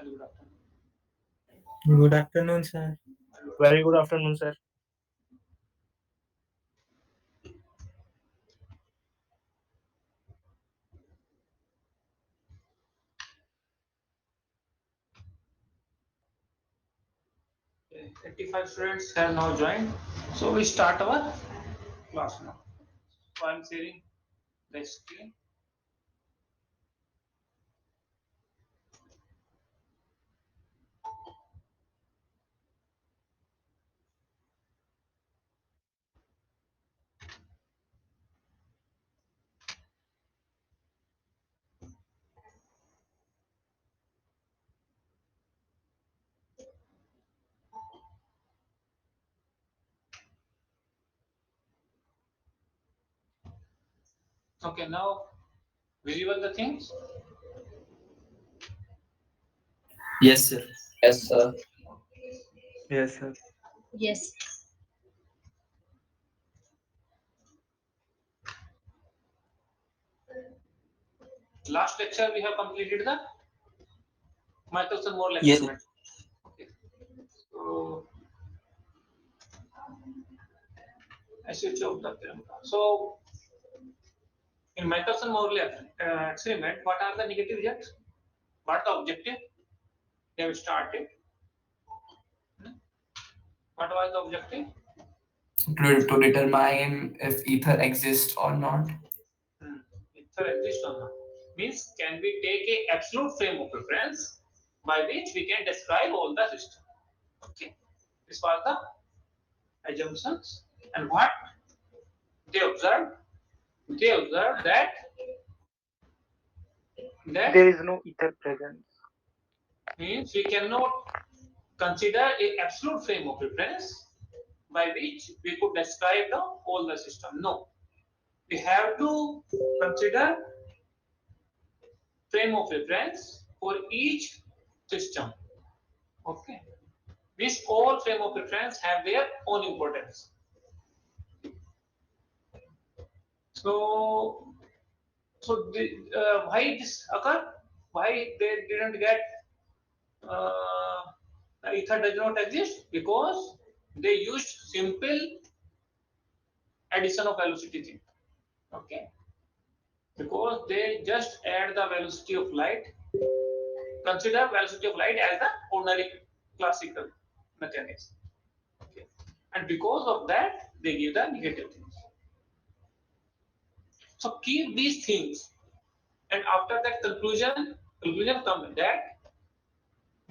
Very good afternoon. Good afternoon, sir. Very good afternoon, sir. Okay, 85 students have now joined. So we start our class now. So I'm sharing the screen. Okay, now visible the things. Yes, sir. Yes, sir. Yes, sir. Yes. Last lecture we have completed the Michelson-Morley Yes. experiment. Okay. So I switch off the camera. So in Michelson-Morley experiment, what are the negative results? What the objective? They have started. What was the objective? To determine if ether exists or not. Ether exists or not. Means can we take a absolute frame of reference by which we can describe all the system? Okay. This was the assumptions. And what they observed? They observed that There is no ether presence. means we cannot consider a absolute frame of reference by which we could describe the whole the system. No. We have to consider frame of reference for each system. Okay. These all frame of reference have their own importance. So, why this occur? Why they didn't get ether does not exist? Because they used simple addition of velocity thing. Okay. Because they just add the velocity of light. Consider velocity of light as the ordinary classical mechanics. Okay. And because of that, they give the negative things. So keep these things, and after that conclusion comes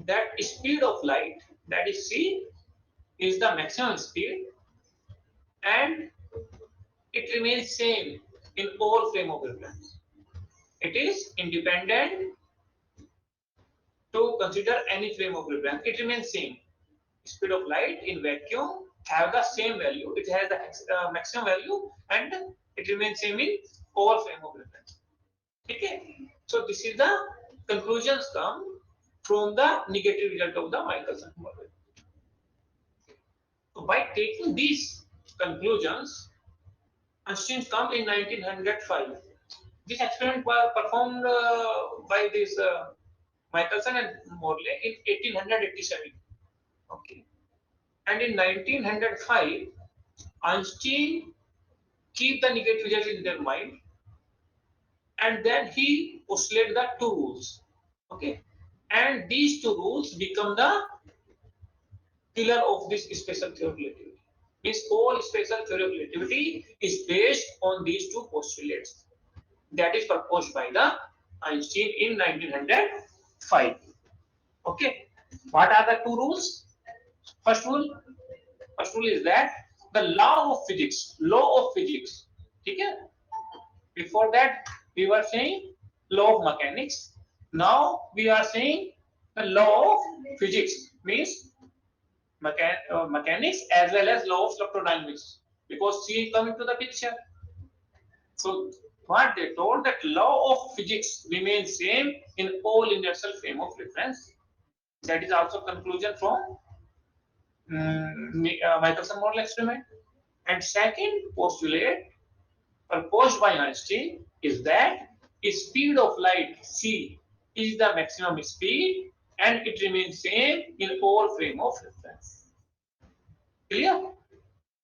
that speed of light, that is c, is the maximum speed, and it remains same in all frame of reference. It is independent to consider any frame of reference. It remains same. Speed of light in vacuum have the same value. It has the maximum value, and it remains same in all frame of reference. Okay. So this is the conclusions come from the negative result of the Michelson model. So by taking these conclusions, Einstein come in 1905. This experiment was performed by this Michelson and Morley in 1887. Okay. And in 1905, Einstein keep the negative result in their mind, and then he postulated the two rules. Okay. And these two rules become the pillar of this special theory of relativity. Means all special theory of relativity is based on these two postulates that is proposed by the Einstein in 1905. Okay. What are the two rules? First rule is that the law of physics. Okay. Before that, we were saying law of mechanics. Now we are saying the law of physics, means mechanics as well as law of electrodynamics, because C come into the picture. So what they told, that law of physics remains same in all universal frame of reference. That is also conclusion from Michelson-Morley experiment. And second postulate proposed by Einstein is that speed of light c is the maximum speed, and it remains same in all frame of reference. Clear?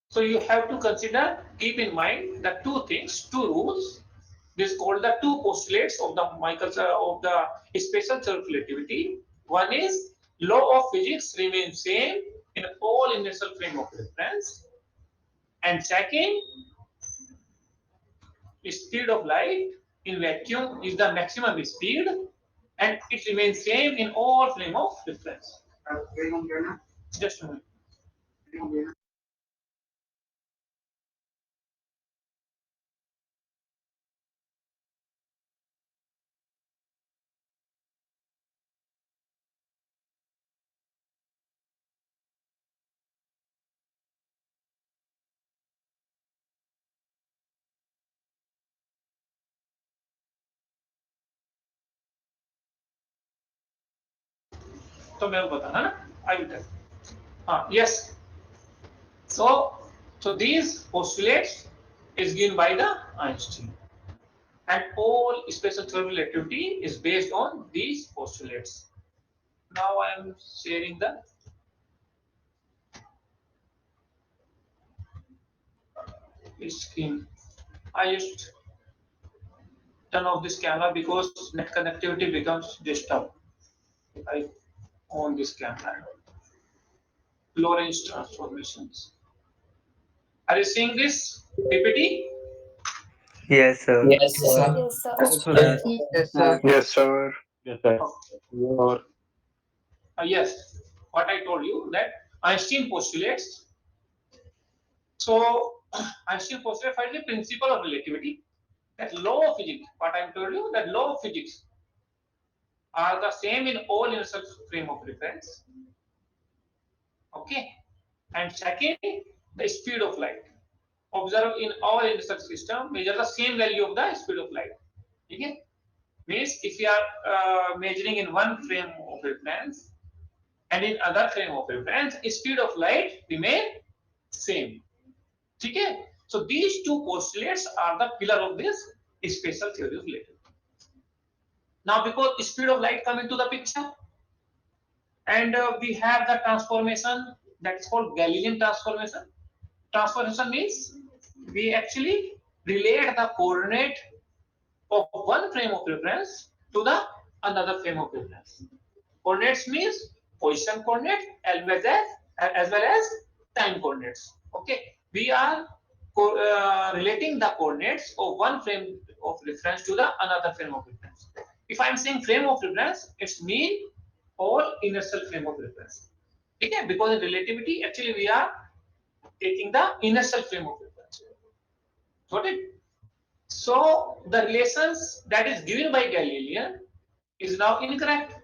So you have to consider, keep in mind the two things, two rules. This is called the two postulates of the special self-relativity. One is law of physics remains same in all inertial frame of reference, and second, speed of light in vacuum is the maximum speed, and it remains same in all frame of reference. Just a minute. तो मैं बताना ना, I will tell. Yes. So these postulates is given by the Einstein, and all special relativity is based on these postulates. Now I am sharing the screen. I just turn off this camera because net connectivity becomes disturbed if I on this camera. Lorentz transformations. Are you seeing this PPT? Yes, sir. Yes, sir. Yes, sir. Yes. Yes, sir. Yes, sir. Yes, sir. Or Yes, what I told you that Einstein postulates. So Einstein postulates for the principle of relativity, that law of physics. What I told you, that law of physics are the same in all inertial frame of reference. Okay, and second, the speed of light. Observe in our inertial system, measure the same value of the speed of light. Okay, means if you are measuring in one frame of reference and in other frame of reference, speed of light remain same. Okay, so these two postulates are the pillar of this special theory of relativity. Now, because speed of light come into the picture, and we have the transformation that is called Galilean transformation. Transformation means we actually relate the coordinate of one frame of reference to the another frame of reference. Coordinates means position coordinate as well as time coordinates. Okay, we are relating the coordinates of one frame of reference to the another frame of reference. If I am saying frame of reference, it's mean all inertial frame of reference. Okay, because in relativity, actually we are taking the inertial frame of reference. Got it? So the relations that is given by Galilean is now incorrect.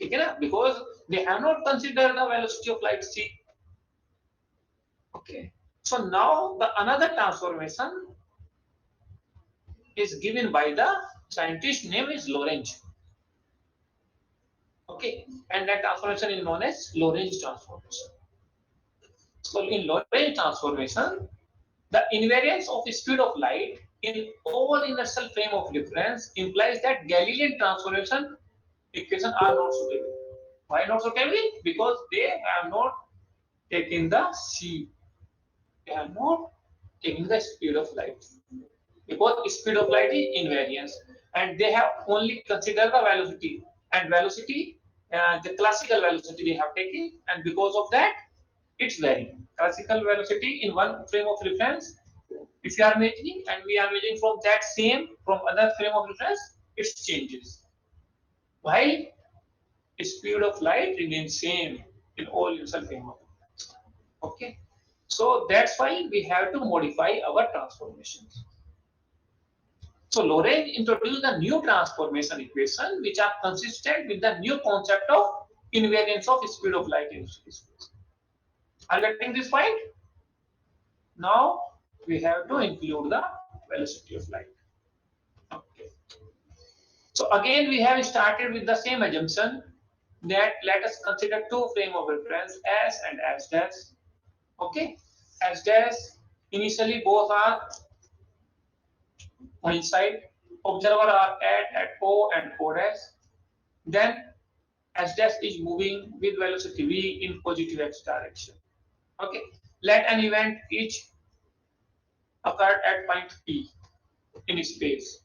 Okay, because they have not considered the velocity of light c. Okay, so now the another transformation is given by the scientist name is Lorentz. Okay, and that transformation is known as Lorentz transformation. So in Lorentz transformation, the invariance of speed of light in all inertial frame of reference implies that Galilean transformation equations are not suitable. Why not suitable? Because they have not taken the c. They have not taken the speed of light. Because speed of light is invariance, and they have only considered the velocity, and velocity, the classical velocity they have taken, and because of that, it's varying. Classical velocity in one frame of reference, if you are measuring and we are measuring from that same from other frame of reference, it changes. While speed of light remains same in all inertial frame of reference. Okay, so that's why we have to modify our transformations. So Lorentz introduced the new transformation equation, which are consistent with the new concept of invariance of speed of light in space. Are you getting this point? Now we have to include the velocity of light. Okay. So again, we have started with the same assumption that let us consider two frame of reference S and S dash. Okay, S dash initially both are coincide. Observer are at O and O dash. Then S dash is moving with velocity v in positive x direction. Okay, let an event each occurred at point P in space.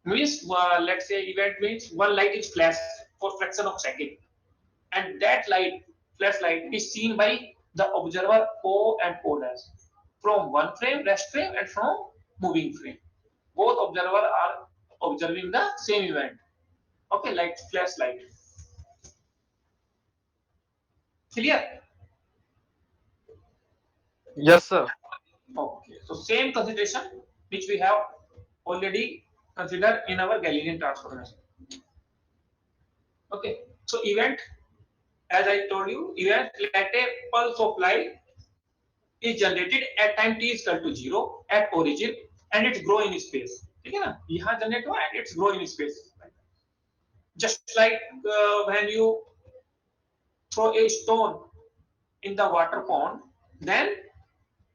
Means let's say event means one light is flashed for fraction of second, and that light, flash light, is seen by the observer O and O dash from one frame, rest frame, and from moving frame. Both observer are observing the same event. Okay, light, flash light. Clear? Yes, sir. Okay, so same consideration which we have already considered in our Galilean transformation. Okay, so event, as I told you, event let a pulse of light is generated at time t is equal to 0 at origin and it's grow in space. ठीक है ना, यहाँ generate हुआ and it's grow in space. Just like when you throw a stone in the water pond, then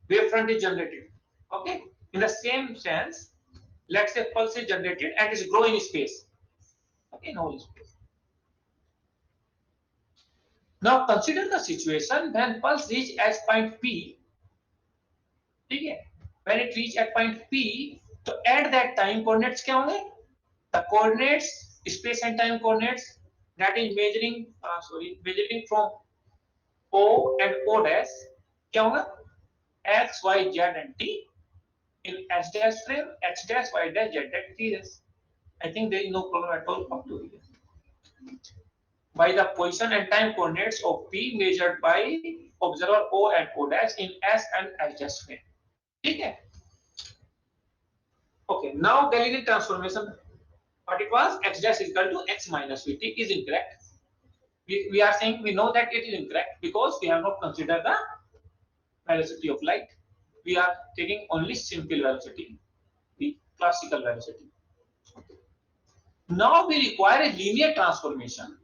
wavefront is generated. Okay, in the same sense, let's say pulse is generated and it's grow in space. Okay, in whole space. Now consider the situation when pulse reach at point P. Okay, when it reach at point P, so at that time coordinates क्या होंगे? The coordinates, space and time coordinates, that is measuring from O and O dash, क्या होगा? X, Y, Z and T in S dash frame, X dash, Y dash, Z dash, T dash. I think there is no problem at all up to here. By the position and time coordinates of P measured by observer O and O dash in S and S dash frame. ठीक है? Okay, now Galilean transformation. What it was, x dash is equal to x minus vt is incorrect. We are saying we know that it is incorrect because we have not considered the velocity of light. We are taking only simple velocity, the classical velocity. Now we require a linear transformation.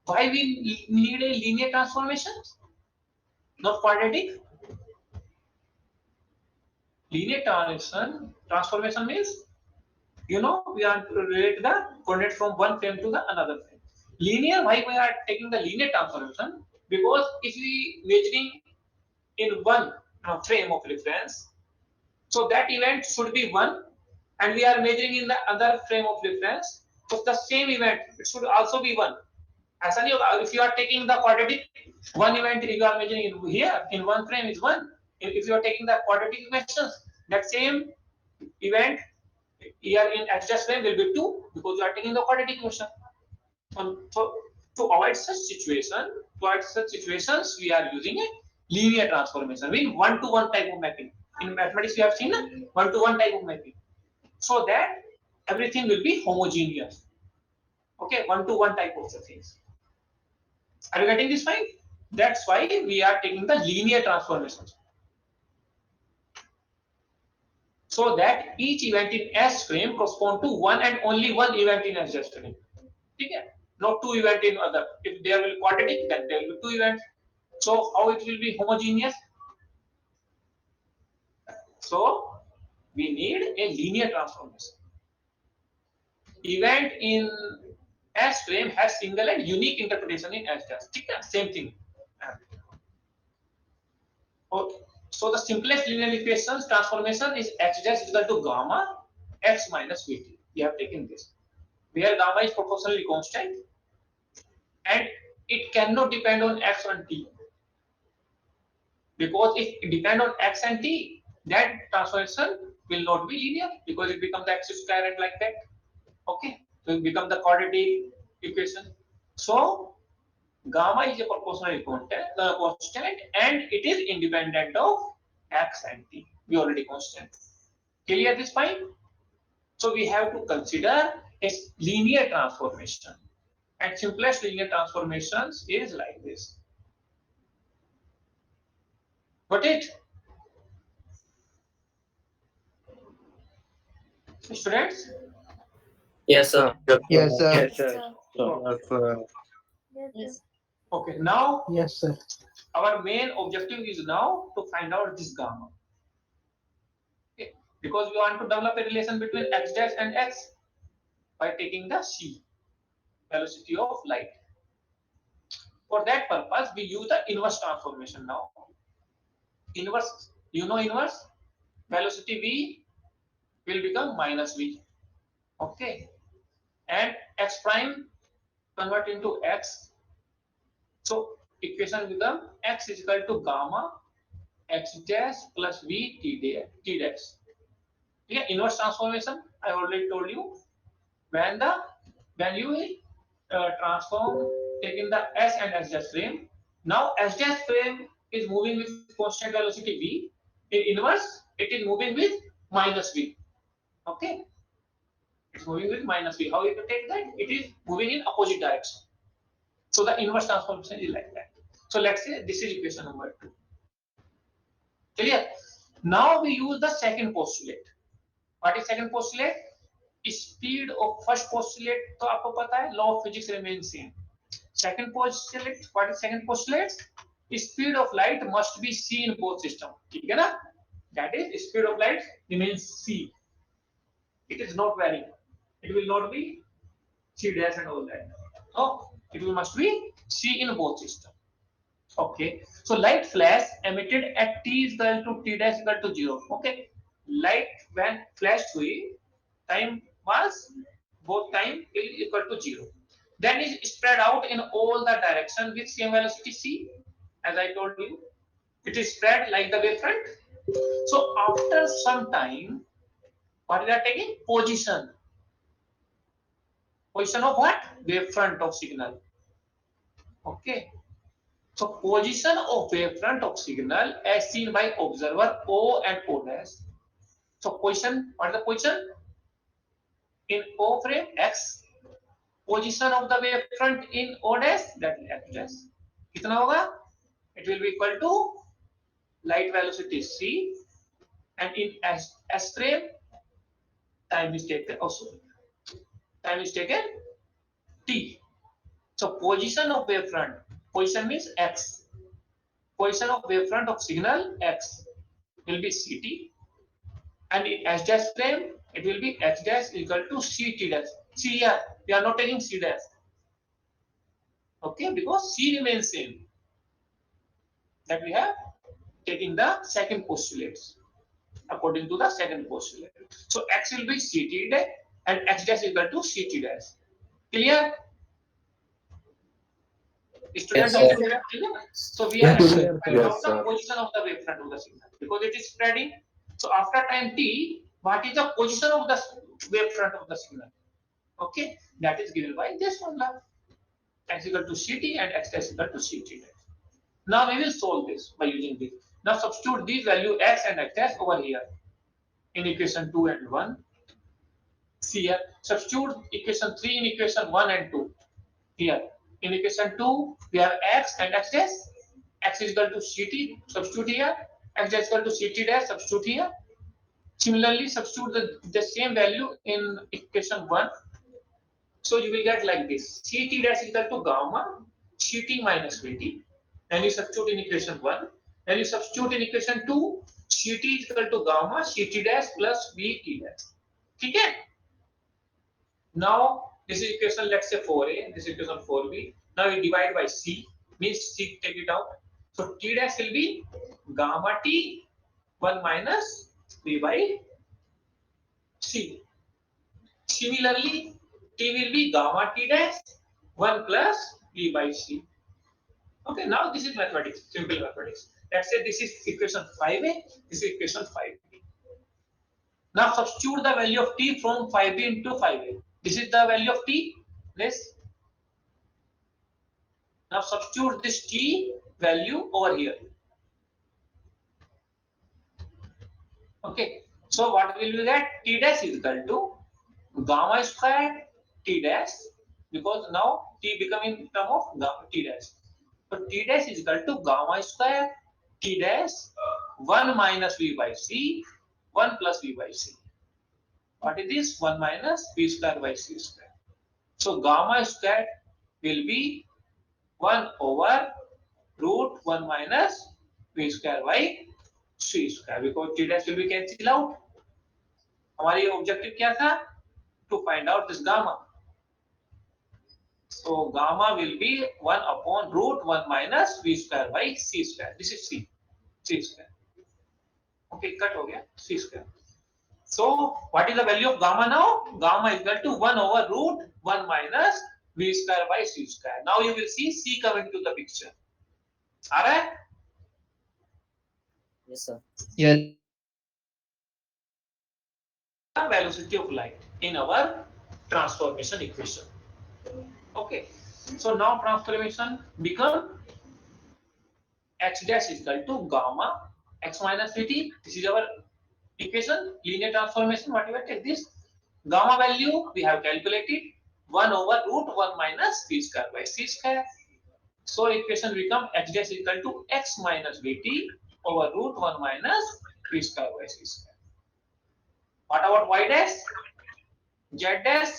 Why we need a linear transformation? Not quadratic. Linear transformation means, you know, we are to relate the coordinate from one frame to the another frame. Linear, why we are taking the linear transformation? Because if we measuring in one frame of reference, so that event should be one, and we are measuring in the other frame of reference, so the same event it should also be one. ऐसा नहीं होगा, if you are taking the quadratic, one event you are measuring in here in one frame is one. If you are taking the quadratic equations, that same event here in x dash frame will be 2 because you are taking the quadratic equation. So to avoid such situations, we are using a linear transformation, mean one-to-one type of mapping. In mathematics, we have seen one-to-one type of mapping, so that everything will be homogeneous. Okay, one-to-one type of the things. Are you getting this fine? That's why we are taking the linear transformations, so that each event in S frame correspond to one and only one event in S dash frame. Okay? Not two events in other. If there will be quadratic, then there will be two events. So how it will be homogeneous? So we need a linear transformation. Event in S frame has single and unique interpretation in S dash. Okay? Same thing. Okay. So the simplest linear equations transformation is x dash is equal to gamma x minus vt. We have taken this, where gamma is proportionally constant and it cannot depend on x and t, because if it depend on x and t, that transformation will not be linear because it becomes the x square and like that. Okay, so it becomes the quadratic equation. So gamma is a proportional constant and it is independent of x and t. We already constant. Clear this point? So we have to consider a linear transformation, and simplest linear transformations is like this. Got it? Students? Yes, sir. Yes, sir. Yes, sir. Yes. Okay, now Yes, sir. our main objective is now to find out this gamma. Okay, because we want to develop a relation between x dash and x by taking the C. velocity of light. For that purpose, we use the inverse transformation now. Inverse, you know inverse? Velocity v will become minus v. Okay. And x prime convert into x. So equation become x is equal to gamma x dash plus v t dash. Yeah, inverse transformation I already told you. When you will transform taking the s and s dash frame. Now s dash frame is moving with constant velocity v. In inverse, it is moving with minus v. Okay, it's moving with minus v. How you can take that? It is moving in opposite direction. So the inverse transformation is like that. So let's say this is equation number 2. Clear? Now we use the second postulate. What is second postulate? Speed of first postulate तो आपको पता है, law of physics remains same. Second postulate, what is second postulate? Speed of light must be c in both system. ठीक है ना? That is speed of light remains c. It is not varying. It will not be c dash and all that. No, it will must be c in both system. Okay. So light flash emitted at t is equal to t dash equal to 0. Okay. Light when flashed हुई, time was both time is equal to 0. Then is spread out in all the direction with same velocity c. As I told you, it is spread like the wavefront. So after some time, what we are taking? Position. Position of what? Wavefront of signal. Okay. So position of wavefront of signal as seen by observer O and O dash. So position, what is the position? In O frame x. Position of the wavefront in O dash, that is x dash. कितना होगा? It will be equal to light velocity c, and in s frame time is taken. Oh, sorry. Time is taken t. So position of wavefront. Position means x. Position of wavefront of signal x will be ct, and in s dash frame it will be x dash equal to ct dash. See here, we are not taking c dash. Okay, because c remains same. That we have taking the second postulates according to the second postulate. So x will be ct dash and x dash equal to ct dash. Clear? Students, Yes, clear? So we are Yes, find sir. out Yes, the sir. position of the wavefront of the signal because it is spreading. So after time t, what is the position of the wavefront of the signal? Okay, that is given by this formula. X equal to ct and x dash equal to ct dash. Now we will solve this by using this. Now substitute these value x and x dash over here in equation 2 and 1. See here, substitute equation 3 in equation 1 and 2. Here, in equation 2, we have x and x dash. X is equal to ct, substitute here. X dash is equal to ct dash, substitute here. Similarly, substitute the same value in equation 1. So you will get like this. Ct dash is equal to gamma ct minus vt. Then you substitute in equation 1. Then you substitute in equation 2. Ct is equal to gamma ct dash plus vt dash. Okay? Now this is equation, let's say 4a. This is equation 4b. Now we divide by c. Means c, take it out. So t dash will be gamma t 1 minus v by c. Similarly, t will be gamma t dash 1 plus v by c. Okay, now this is mathematics, simple mathematics. Let's say this is equation 5a, this is equation 5b. Now substitute the value of t from 5b into 5a. This is the value of t. Yes. Now substitute this t value over here. Okay. So what will we get? T dash is equal to gamma square t dash, because now t becoming in term of gamma t dash. So t dash is equal to gamma square t dash 1 minus v by c 1 plus v by c. What is this? 1 minus v square by c square. So gamma square will be 1 over root 1 minus v square by c square, because t dash will be cancel out. हमारी objective क्या था? To find out this gamma. So gamma will be 1 upon root 1 minus v square by c square. This is c square. Okay, cut हो गया c square. So what is the value of gamma now? Gamma is equal to 1 over root 1 minus v square by c square. Now you will see c coming to the picture. आ रहा है? Yes, sir. Yes. Velocity of light in our transformation equation. Okay, so now transformation become x dash is equal to gamma x minus vt. This is our equation, linear transformation. Whatever take this gamma value we have calculated 1 over root 1 minus v square by c square. So equation become x dash is equal to x minus vt over root 1 minus v square by c square. What about y dash? Z dash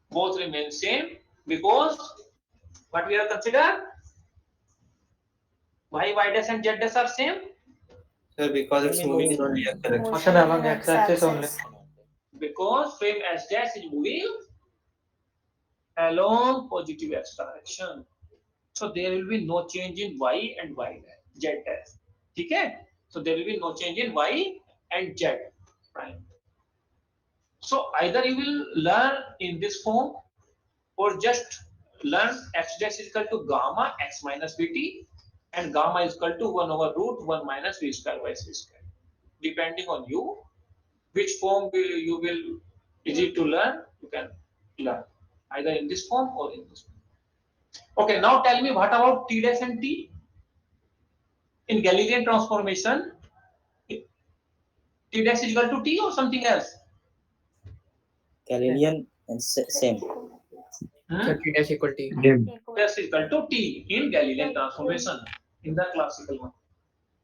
both remain same because what we have considered why y dash and z dash are same Sir, because it's moving in only x direction. Motion along x-axis only. because frame s dash is moving along positive x direction, so there will be no change in y and y dash z dash. ठीक है, so there will be no change in y and z prime. So either you will learn in this form or just learn x dash is equal to gamma x minus vt and gamma is equal to 1 over root 1 minus v square by c square. Depending on you, which form you will easy to learn, you can learn either in this form or in this form. Okay, now tell me what about t dash and t? In Galilean transformation, t dash is equal to t or something else? Galilean and same. Hmm? T dash equal T. Dash is equal to t in Galilean transformation in the classical one.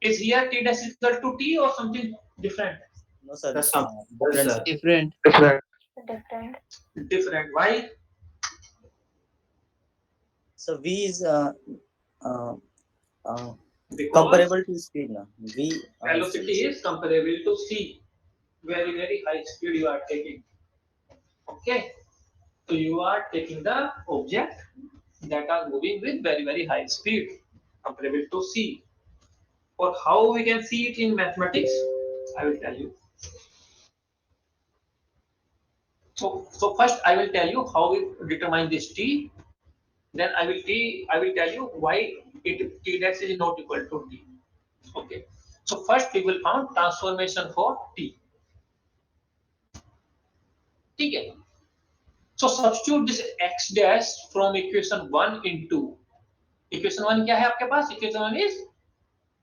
Is here t dash is equal to t or something different? No, sir. That's some- Different, sir. sir. Different. Different. Why? So V is uh, Because comparable to speed now. V velocity is comparable to c. Very high speed you are taking. Okay. So you are taking the object that are moving with very high speed comparable to c. Or how we can see it in mathematics, I will tell you. So first I will tell you how we determine this t. Then I will tell you why t dash is not equal to t. Okay. So first we will found transformation for t. ठीक है. So substitute this x dash from equation 1 into equation 1 क्या है आपके पास? Equation 1 is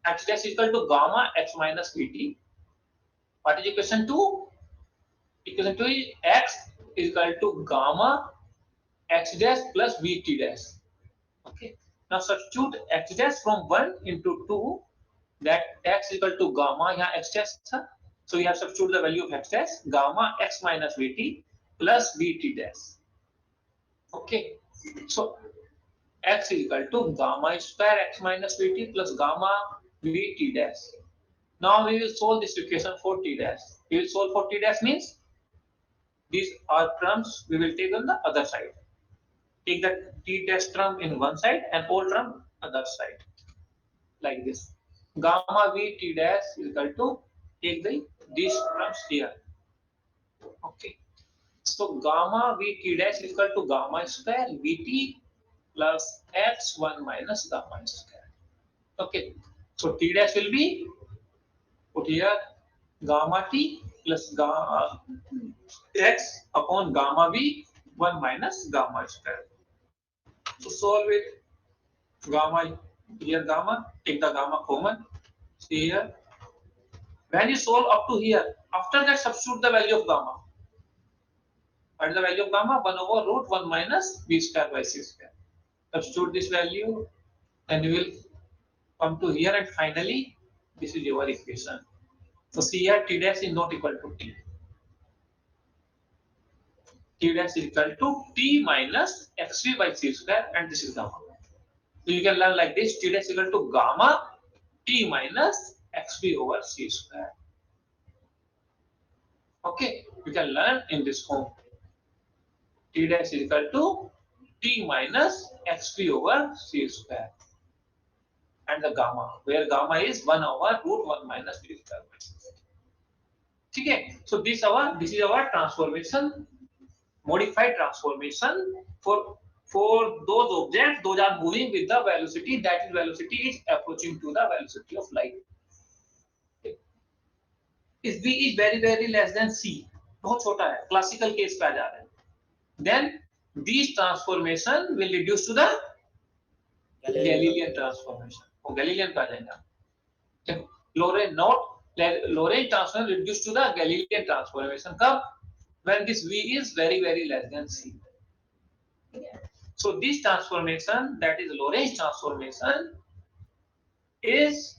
x dash is equal to gamma x minus vt. What is equation 2? Equation 2 is x is equal to gamma x dash plus vt dash. Okay. Now substitute x dash from 1 into 2, that x is equal to gamma यहाँ x dash था. So we have substitute the value of x dash gamma x minus vt plus vt dash. Okay. So x is equal to gamma square x minus vt plus gamma vt dash. Now we will solve this equation for t dash. We will solve for t dash means these are terms we will take on the other side. Take the t dash term in one side and all term other side. Like this. Gamma vt dash is equal to take these terms here. Okay. So gamma vt dash is equal to gamma square vt plus x1 minus gamma square. Okay. So t dash will be put here gamma t plus gamma x upon gamma v 1 minus gamma square. So solve it. Gamma here gamma, take the gamma common. See here. When you solve up to here, after that substitute the value of gamma. What is the value of gamma? 1 over root 1 minus v square by c square. Substitute this value, and you will come to here, and finally this is your equation. So see here t dash is not equal to t. T dash is equal to t minus xv by c square, and this is gamma. So you can learn like this: t dash is equal to gamma t minus xv over c square. Okay, you can learn in this form. T dash is equal to t minus xp over c square, and the gamma, where gamma is 1 over root 1 minus t square. Okay, so this is our transformation, modified transformation for those objects those are moving with the velocity, that is velocity is approaching to the velocity of light. Okay. If v is very less than c, बहुत छोटा है, classical case पे आ जा रहे हैं, then these transformation will reduce to the Galilean transformation. वो Galilean पे आ जाएगा. Lorentz transform reduced to the Galilean transformation. कब? When this v is very less than c. So this transformation, that is Lorentz transformation, is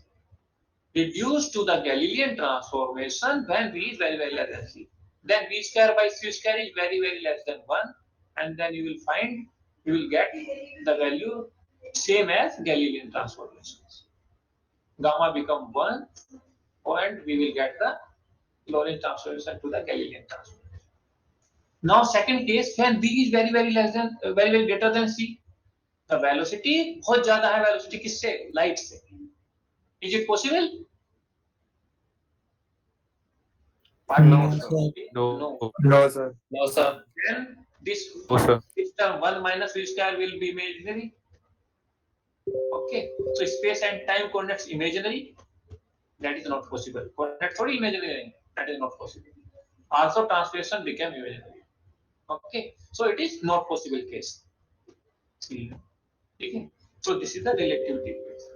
reduced to the Galilean transformation when v is very less than c. Then v square by c square is very less than 1, and then you will get the value same as Galilean transformations. Gamma become 1, and we will get the Lorentz transformation to the Galilean transformation. Now second case, when v is very less than very greater than c, the velocity बहुत ज्यादा है, velocity किससे? Light से. Is it possible? No, No, sir. No, sir. Then this No, sir. this term 1 minus v square will be imaginary. Okay, so space and time coordinates imaginary. That is not possible. Coordinates थोड़ी imaginary, that is not possible. Also transformation became imaginary. Okay, so it is not possible case. See, okay. So this is the relativity case,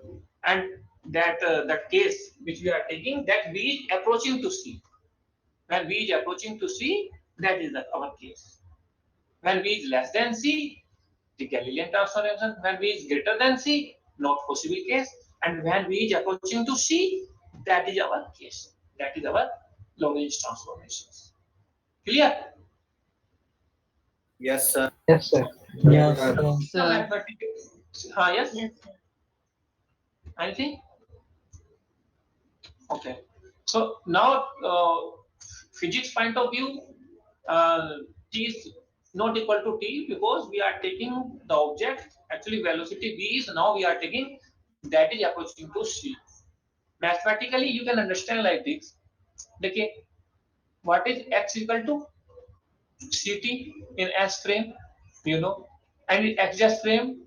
and that case which we are taking, that v is approaching to c. When v is approaching to c, that is our case. When v is less than c, the Galilean transformation. When v is greater than c, not possible case. And when v is approaching to c, that is our case. That is our Lorentz transformations. Clear? Yes, sir. Yes, sir. Yes, Yes. Yes. Yes, sir. Anything? Okay. So now, physics point of view, t is not equal to t because we are taking the object. Actually, velocity v is now we are taking that is approaching to c. Mathematically, you can understand like this. Okay, what is x equal to ct in s frame, you know, and in x dash frame,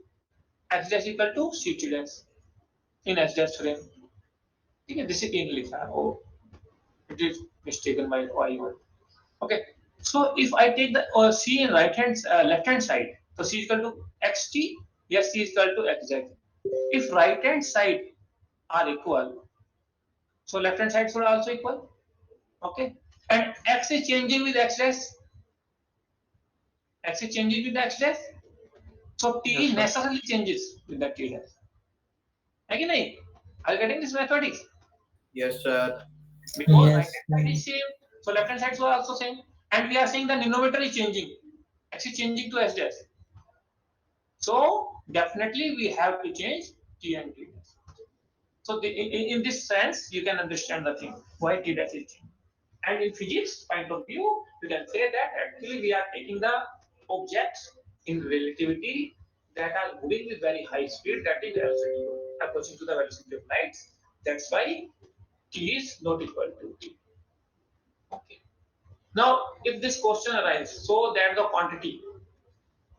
x dash equal to ct dash in s dash frame. Okay, this is English. Oh, it is mistaken by y1. Okay, so if I take the c in left hand side, so c is equal to xt, yes, c is equal to xz. If right hand side are equal, so left hand side should also equal. Okay, and x is changing with x dash. X is changing with the x dash. So t Yes, sir. necessarily changes with the t dash. Again, are you getting this mathematics? Yes, sir. Because Yes. right hand side is same, so left hand side are also same, and we are saying the denominator is changing. X is changing to s dash. So definitely we have to change t and t dash. So in this sense, you can understand the thing why t dash is changing. And in physics point of view, you can say that actually we are taking the objects in relativity that are moving with very high speed, that is velocity approaching to the velocity of light. That's why t is not equal to t. Okay. Now, if this question arises, so that the quantity,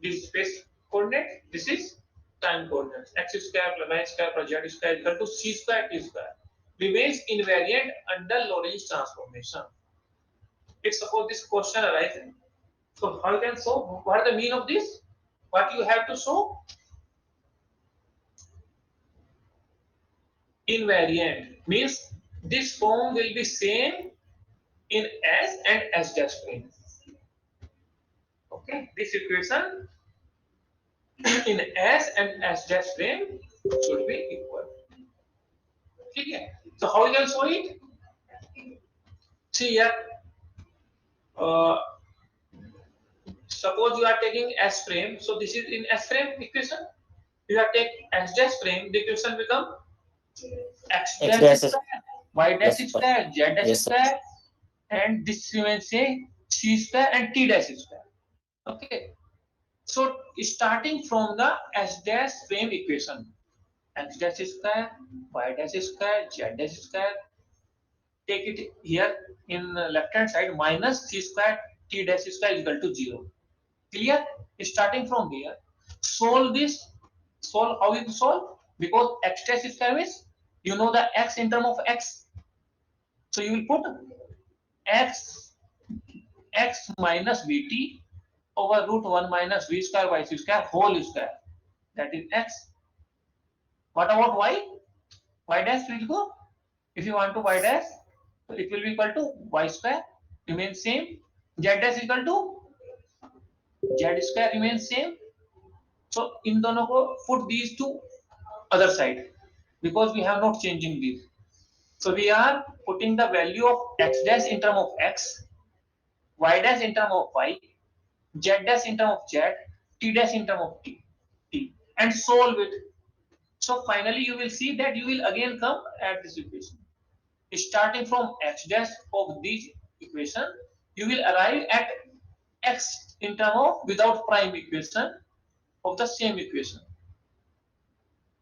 this space coordinate, this is time coordinates, x square plus y square plus z square equal to c square t square, remains invariant under Lorentz transformation. If suppose this question arises, so how you can show? What is the mean of this? What you have to show? Invariant means this form will be same in S and S dash frame. Okay, this equation in S and S dash frame should be equal. Okay, so how you can show it? See here. Suppose you are taking S frame, so this is in S frame equation. You are taking S dash frame, the equation become X dash dash is- square, Y dash Yes, square, Z dash yes, sir. square, and this remains say C square and T dash square. Okay. So starting from the S dash frame equation, x dash square, y dash square, z dash square, take it here in left hand side, minus c square t dash square is equal to 0. Clear? Starting from here, solve this. Solve, how you solve? Because x dash square means you know the x in term of x. So you will put x minus vt over root 1 minus v square y square whole square. That is x. What about y? Y dash will go. If you want to y dash, so it will be equal to y square, remains same. Z dash equal to z square, remains same. So in दोनों को put these to other side because we have not changing these. So we are putting the value of x dash in term of x, y dash in term of y, z dash in term of z, t dash in term of t, and solve it. So finally you will see that you will again come at this equation. Starting from x dash of this equation, you will arrive at x in term of without prime equation of the same equation.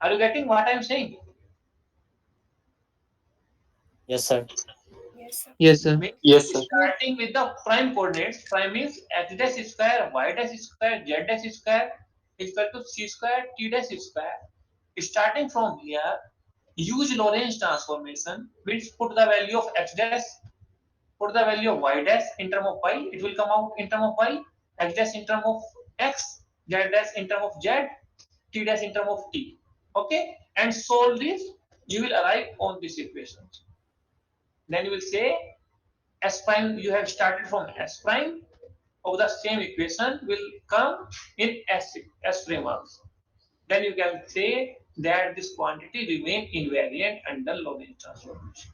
Are you getting what I am saying? Yes, sir. Yes, sir. Means Yes, sir. starting with the prime coordinates, prime means x dash square, y dash square, z dash square is equal to c square, t dash square. Starting from here, use Lorentz transformation, means put the value of x dash, put the value of y dash in term of y, it will come out in term of y, x dash in term of x, z dash in term of z, t dash in term of t. Okay, and solve this, you will arrive on this equation. Then you will say s prime, you have started from s prime of the same equation will come in s frame also. Then you can say that this quantity remain invariant under Lorentz transformation.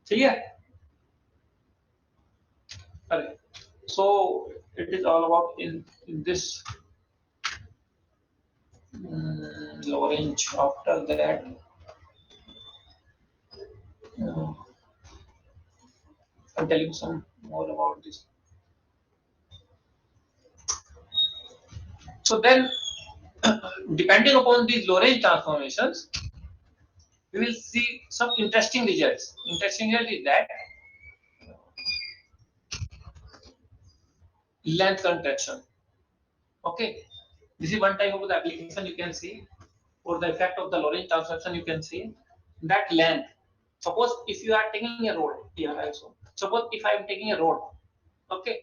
Clear? Okay. So it is all about in this Lorentz. After that, I'll tell you some more about this. So then, depending upon these Lorentz transformations, we will see some interesting results. Interesting result is that length contraction. Okay, this is one type of the application you can see, or the effect of the Lorentz transformation you can see that length. Suppose if you are taking a road here also. Suppose if I am taking a road, okay,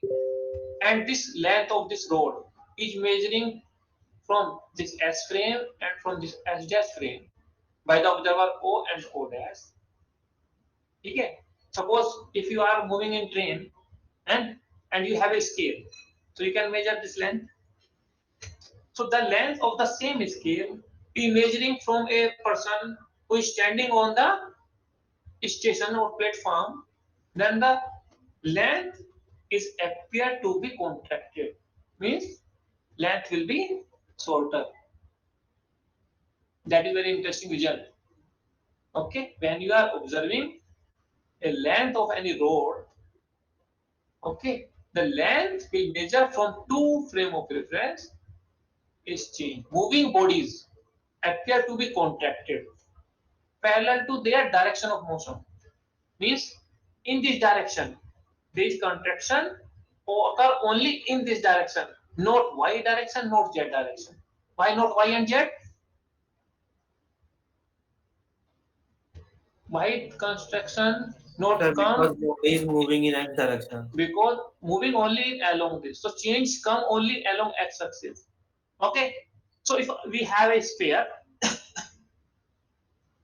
and this length of this road is measuring from this S frame and from this S dash frame by the observer O and O dash. Okay. Suppose if you are moving in train and you have a scale, so you can measure this length. So the length of the same scale is measuring from a person who is standing on the station or platform, then the length is appear to be contracted. Means length will be shorter. That is very interesting result. Okay, when you are observing a length of any road, okay, the length will measure from two frame of reference is changed. Moving bodies appear to be contracted parallel to their direction of motion. Means in this direction, this contraction occur only in this direction, not y direction, not z direction. Why not y and z? Why construction not Sir, come? because body is moving in x direction. Because moving only along this. So change come only along x axis. Okay. So if we have a sphere,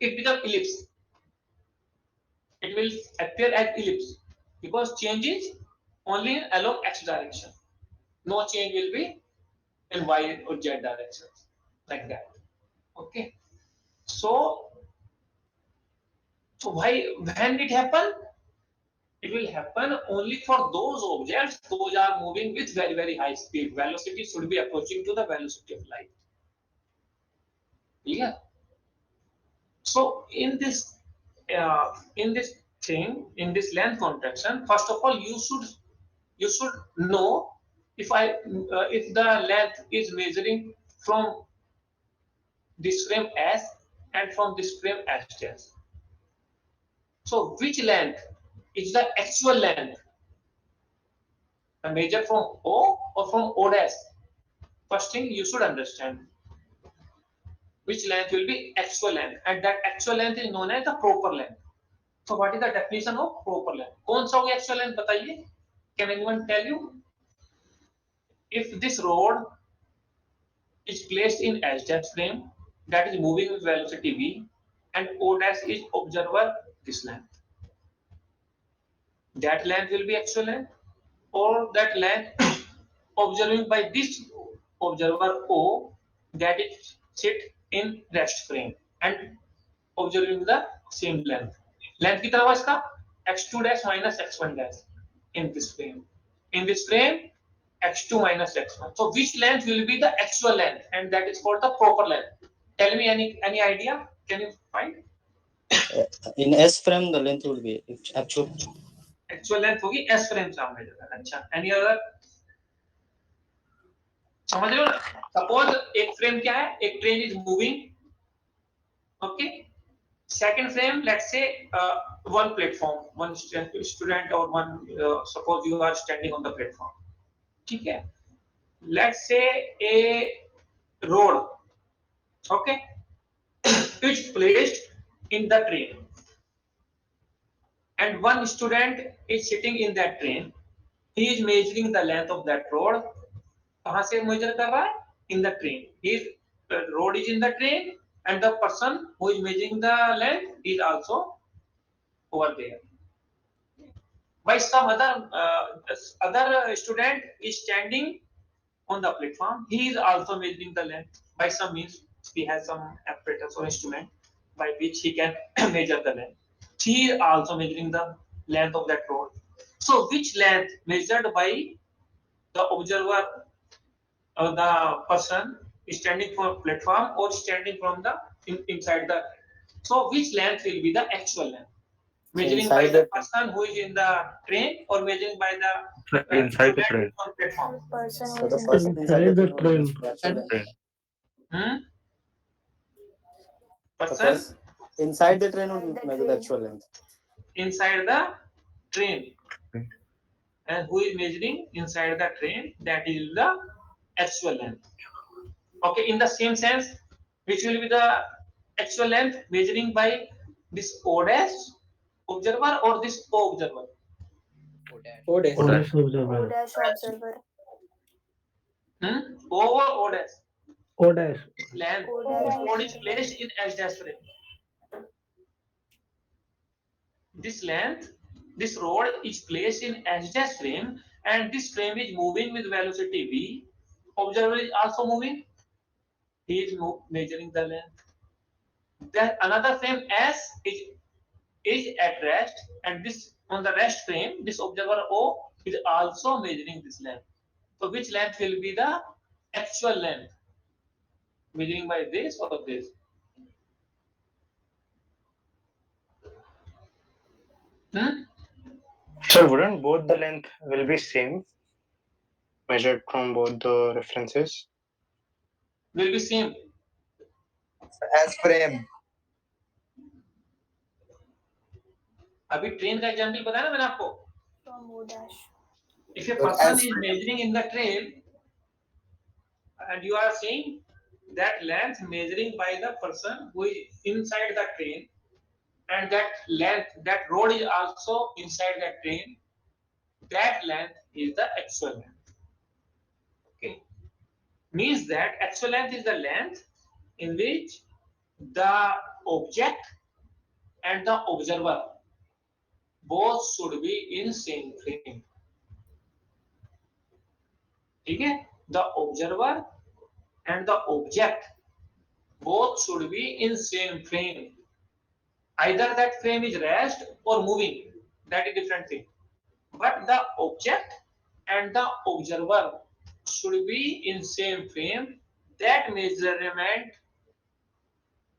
it becomes ellipse. It will appear as ellipse because change is only along x direction. No change will be in y or z directions like that. Okay. So why when it happen? It will happen only for those objects those are moving with very high speed. Velocity should be approaching to the velocity of light. Yeah. So in this thing, in this length contraction, first of all you should know if the length is measuring from this frame S and from this frame S dash. So which length is the actual length? The measure from O or from O dash? First thing you should understand which length will be actual length, and that actual length is known as the proper length. So what is the definition of proper length? कौन सा होगा actual length बताइए? Can anyone tell you? If this rod is placed in S dash frame that is moving with velocity v, and O dash is observer this length, that length will be actual length, or that length observing by this observer O that is sit in rest frame and observing the same length. Length कितना हुआ इसका? x2 dash minus x1 dash in this frame. In this frame, x2 minus x1. So which length will be the actual length, and that is called the proper length? Tell me any idea? Can you find? in S frame the length will be Actual length होगी S frame से हम major करें. अच्छा, any other? समझ रहे हो ना? Suppose एक frame क्या है? एक train is moving. Okay. Second frame, let's say one platform, one student or one suppose you are standing on the platform. ठीक है? Let's say a road, okay, is placed in the train, and one student is sitting in that train. He is measuring the length of that road. कहाँ से measure कर रहा है? In the train. The road is in the train, and the person who is measuring the length is also over there. By some other student is standing on the platform. He is also measuring the length. By some means he has some apparatus or instrument by which he can measure the length. He is also measuring the length of that road. So which length measured by the observer or the person standing from platform or standing from the inside the, so which length will be the actual length? Measuring by the person who is in the train or measuring by the Inside the train. on platform? so the person inside the train will be actual length. Person Inside the train will measure the actual length. inside the train, and who is measuring inside the train, that is the actual length. Okay, in the same sense, which will be the actual length measuring by this O dash observer or this O observer? O dash. O dash. O or O dash? O dash. Length. This rod is placed in S dash frame. This length, this rod is placed in S dash frame, and this frame is moving with velocity v. Observer is also moving. He is measuring the length. Then another frame S is at rest, and this on the rest frame, this observer O is also measuring this length. So which length will be the actual length? Measuring by this or this? So wouldn't both the length will be same, measured from both the references? Will be same. S frame. अभी train का example बताया ना मैंने आपको. If a So person S is measuring in the train, and you are saying that length measuring by the person who is inside the train, and that length, that road is also inside that train, that length is the actual length. Okay, means that actual length is the length in which the object and the observer both should be in same frame. ठीक है? The observer and the object both should be in same frame. Either that frame is rest or moving, that is different thing. But the object and the observer should be in same frame. That measurement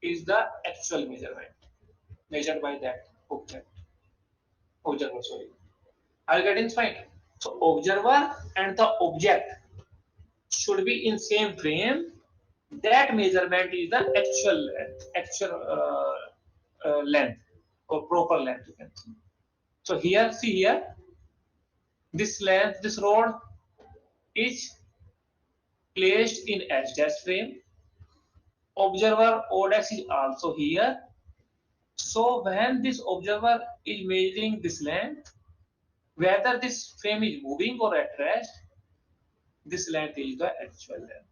is the actual measurement measured by that object. Observer, sorry. Are you getting fine? So observer and the object should be in same frame. That measurement is the actual length or proper length. You can see. So here, see here, this length, this rod is placed in H dash frame. Observer O dash is also here. So when this observer is measuring this length, whether this frame is moving or at rest, this length is the actual length.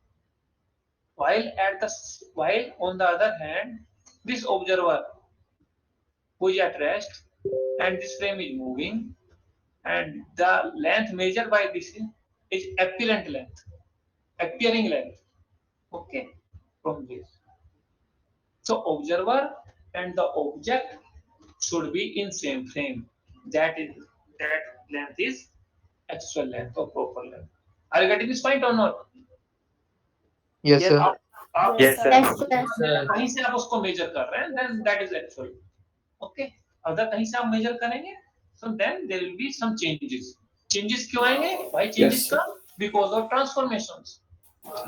While on the other hand, this observer who is at rest and this frame is moving, and the length measured by this is apparent length, appearing length. Okay, from this. So observer and the object should be in same frame. That length is actual length or proper length. Are you getting this point or not? Yes, sir. आप Yes, sir. कहीं से आप उसको major कर रहे हैं, then that is actual. Okay. अगर कहीं से आप मेजर करेंगे, so then there will be some changes. Changes क्यों आएंगे? Why changes come? Because of transformations.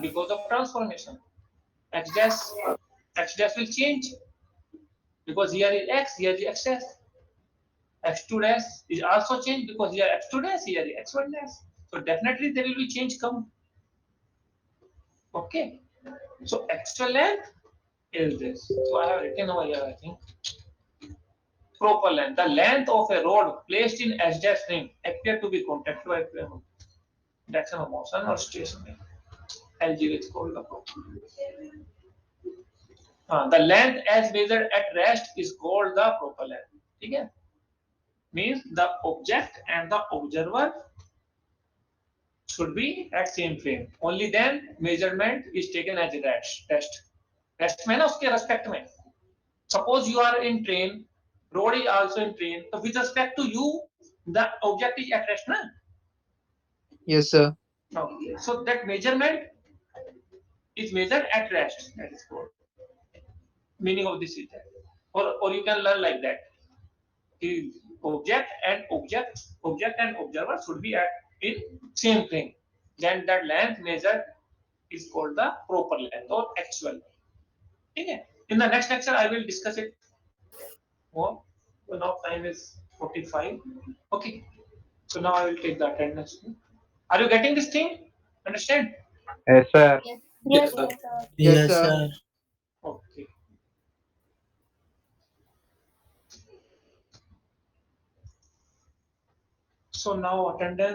Because of transformation. X dash will change. Because here is X, here is XS. X2 dash is also changed because here X2 dash, here is X1 dash. So definitely there will be change come. Okay. So actual length is this. So I have written over here, I think. Proper length. The length of a rod placed in H dash frame appear to be contacted by direction of motion or stationary. LG is called the proper. The length as measured at rest is called the proper length. Okay? Means the object and the observer should be at same frame. Only then measurement is taken as a rest. Rest में ना उसके respect में. Suppose you are in train, road is also in train. So with respect to you, the object is at rest, na? Yes, sir. Okay. So that measurement is measured at rest. That is called. Meaning of this is that. Or you can learn like that. Object and observer should be in same frame. Then that length measured is called the proper length or actual. Okay. In the next lecture, I will discuss it more. So now time is 45. Okay. So now I will take the attendance. Are you getting this thing? Understand? Yes, sir. Yes, sir. Yes, sir. Okay. So now attendance.